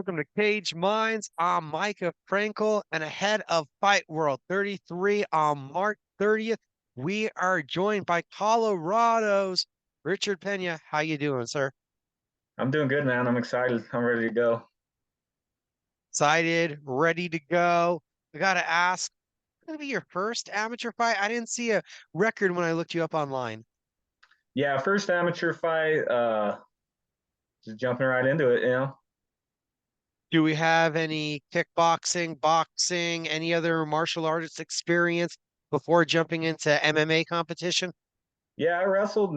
welcome to Cage Minds. I'm Micah Frankel, and ahead of Fight World 33 on March 30th, we are joined by Colorado's Richard Pena. How you doing, sir? I'm doing good, man. I'm excited. I'm ready to go. Excited, ready to go. I gotta ask, gonna be your first amateur fight? I didn't see a record when I looked you up online. Yeah, first amateur fight. Just jumping right into it. Do we have any kickboxing, boxing, any other martial arts experience before jumping into MMA competition? Yeah, I wrestled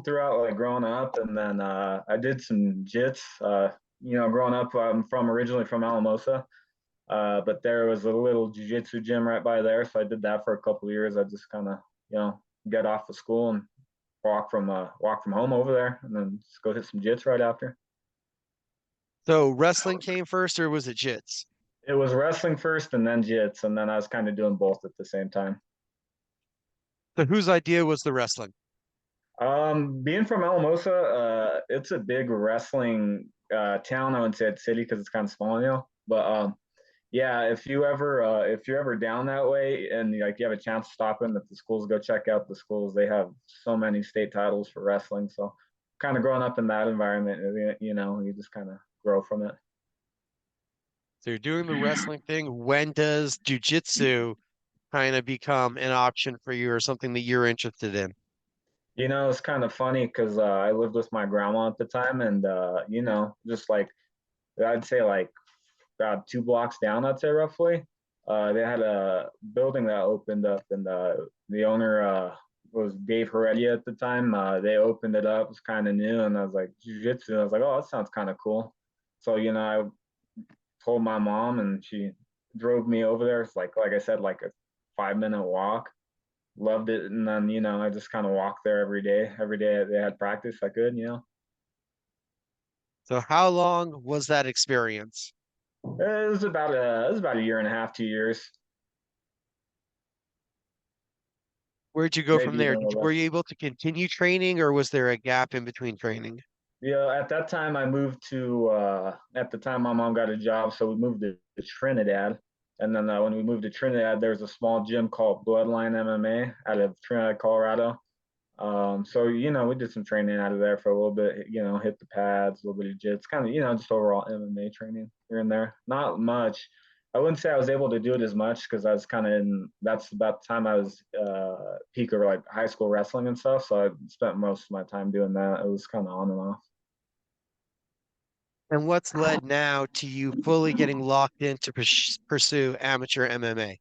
throughout like growing up, and then I did some jits. Growing up, I'm from originally from Alamosa, but there was a little jiu-jitsu gym right by there, so I did that for a couple of years. I just kind of get off of school and walk from home over there, and then just go hit some jits right after. So wrestling came first, or was it jits? It was wrestling first, and then jits, and then I was kind of doing both at the same time. So whose idea was the wrestling? Being from Alamosa, it's a big wrestling town. I wouldn't say it's city because it's kind of small, But yeah, if you're ever down that way and like you have a chance to stop in at the schools, go check out the schools. They have so many state titles for wrestling. So kind of growing up in that environment, you just kind of grow from it. So you're doing the wrestling thing. When does jujitsu kind of become an option for you or something that you're interested in? It's kind of funny because I lived with my grandma at the time, and just like I'd say like about 2 blocks down, I'd say roughly. They had a building that opened up, and the owner was Dave Heredia at the time. They opened it up, it was kind of new, and I was like, jiu-jitsu. I was like, oh, that sounds kind of cool. So, I told my mom, and she drove me over there. It's like I said, like a 5 minute walk. Loved it, and then I just kind of walked there every day. Every day they had practice, I could. So how long was that experience? It was about a year and a half, 2 years, Where'd you go from maybe even there? a little Were less. you able to continue training or was there a gap in between training? Yeah, at that time I moved to at the time my mom got a job, so we moved to Trinidad. And then when we moved to Trinidad, there's a small gym called Bloodline MMA out of Trinidad, Colorado. So we did some training out of there for a little bit, hit the pads, a little bit of jits, kind of, just overall MMA training here and there. Not much. I wouldn't say I was able to do it as much because I was kind of that's about the time I was peak of like high school wrestling and stuff. So I spent most of my time doing that. It was kind of on and off. And what's led now to you fully getting locked in to pursue amateur MMA?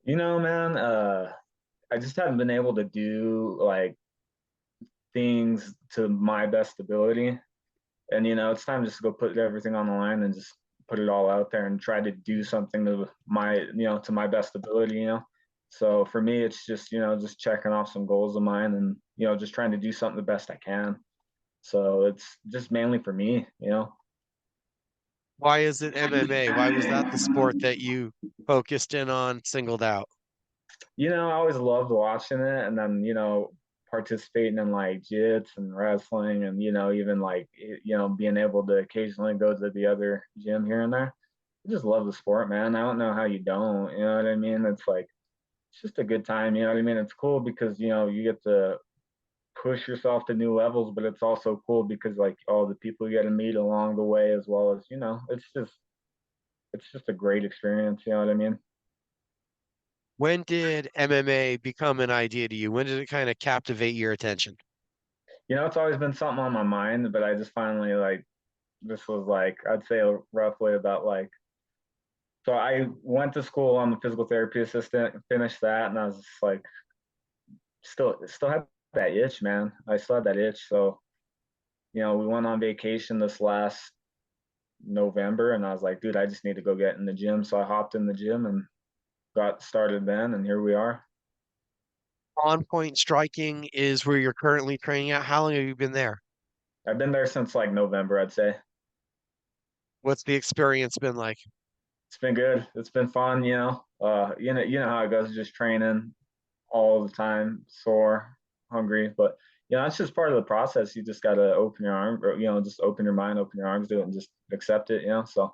Man, I just haven't been able to do like things to my best ability. And it's time just to go put everything on the line and just put it all out there and try to do something to my best ability. So for me, it's just just checking off some goals of mine and just trying to do something the best I can. So it's just mainly for me. Why is it MMA? Why was that the sport that you focused in on, singled out? I always loved watching it, and then participating in like jits and wrestling, and even like being able to occasionally go to the other gym here and there. I just love the sport, man. I don't know how you don't. You know what I mean? It's like it's just a good time. You know what I mean? It's cool because you get to push yourself to new levels, but it's also cool because like all the people you get to meet along the way, as well as it's just a great experience. You know what I mean? When did MMA become an idea to you? When did it kind of captivate your attention? It's always been something on my mind, but I just finally like this was like I'd say roughly about like so I went to school. I'm a physical therapy assistant, finished that, and I was just like still had that itch, man. I still had that itch. So, we went on vacation this last November, and I was like, dude, I just need to go get in the gym. So I hopped in the gym and got started then, and here we are. On point striking is where you're currently training at. How long have you been there? I've been there since like November, I'd say. What's the experience been like? It's been good. It's been fun, you know how it goes, just training all the time, sore, hungry. But that's just part of the process. You just got to open your arm, or, just open your mind, open your arms to it, and just accept it. So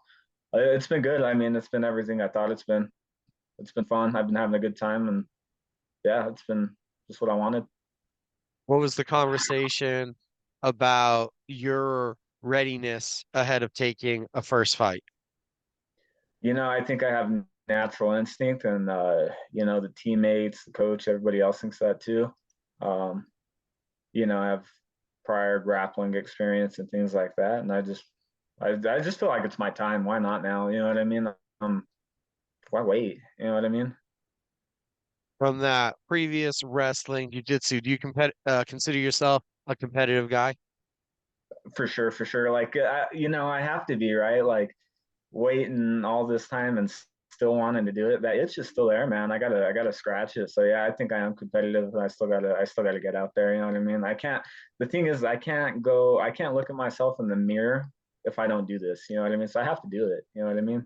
it's been good. I mean, it's been everything I thought it's been. It's been fun. I've been having a good time, and yeah, it's been just what I wanted. What was the conversation about your readiness ahead of taking a first fight? I think I have natural instinct, and the teammates, the coach, everybody else thinks that too. Um, I have prior grappling experience and things like that, and I just feel like it's my time. Why not now? You know what I mean? Why wait? You know what I mean? From that previous wrestling, jiu-jitsu, do you consider yourself a competitive guy? For sure, for sure. Like, I have to be right. Like, waiting all this time and still wanting to do it, that it's just still there, man. I gotta scratch it. So yeah, I think I am competitive. I still gotta get out there. You know what I mean? I can't. The thing is, I can't look at myself in the mirror if I don't do this. You know what I mean? So I have to do it. You know what I mean?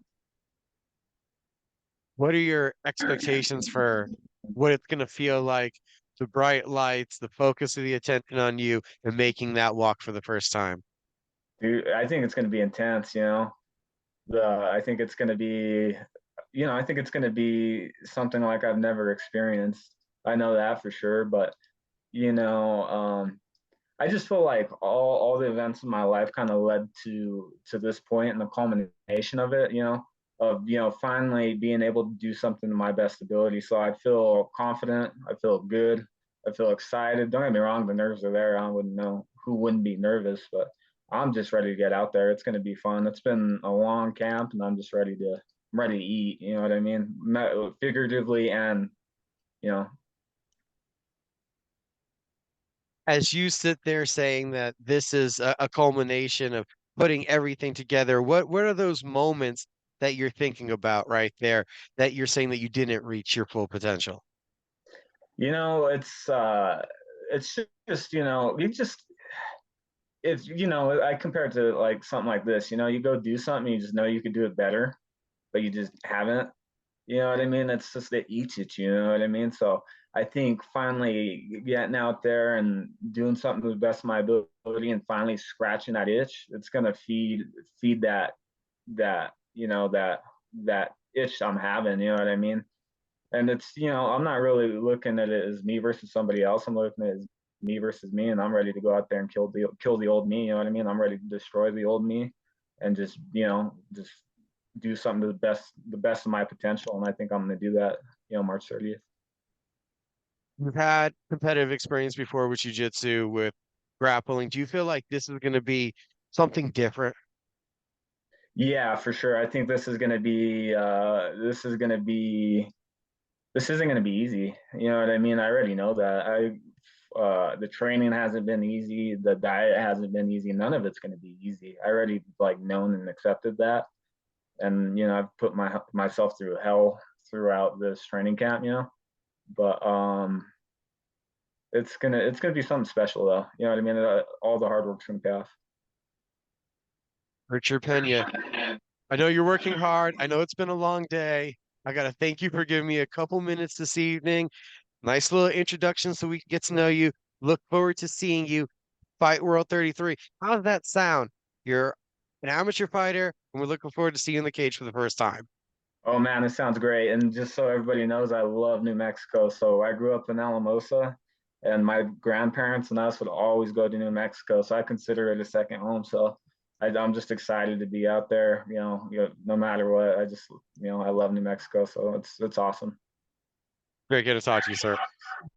What are your expectations for what it's going to feel like, the bright lights, the focus of the attention on you, and making that walk for the first time? Dude, I think it's gonna be intense. I think it's gonna be, I think it's gonna be something like I've never experienced. I know that for sure, but you know, I just feel like all the events in my life kind of led to this point and the culmination of it, of finally being able to do something to my best ability. So I feel confident, I feel good, I feel excited. Don't get me wrong, the nerves are there. I wouldn't know who wouldn't be nervous, but I'm just ready to get out there. It's going to be fun. It's been a long camp, and I'm ready to eat. You know what I mean? Figuratively and you know As you sit there saying that this is a culmination of putting everything together, what are those moments that you're thinking about right there that you're saying that you didn't reach your full potential? you know it's just you just it's I compare it to like something like this. You go do something, you just know you could do it better, but you just haven't. You know what I mean? It's just it eats at you. You know what I mean? So I think finally getting out there and doing something to the best of my ability and finally scratching that itch, it's gonna feed that itch I'm having. You know what I mean? And I'm not really looking at it as me versus somebody else. I'm looking at it as me versus me, and I'm ready to go out there and kill the old me. You know what I mean? I'm ready to destroy the old me, and just do something to the best of my potential. And I think I'm going to do that. March 30th. You've had competitive experience before with jiu-jitsu, with grappling. Do you feel like this is going to be something different? Yeah, for sure. I think this is going to be. This isn't going to be easy. You know what I mean? I already know that. The training hasn't been easy. The diet hasn't been easy. None of it's going to be easy. I already like known and accepted that, and I've put myself through hell throughout this training camp. But it's gonna be something special though. You know what I mean? All the hard work's gonna pay off. Richard Pena, I know you're working hard. I know it's been a long day. I got to thank you for giving me a couple minutes this evening. Nice little introduction so we can get to know you. Look forward to seeing you fight World 33. How does that sound? You're an amateur fighter, and we're looking forward to seeing you in the cage for the first time. Oh man, this sounds great. And just so everybody knows, I love New Mexico. So I grew up in Alamosa, and my grandparents and us would always go to New Mexico. So I consider it a second home. So I'm just excited to be out there. No matter what, I love New Mexico. So it's awesome. Very good to talk to you, sir.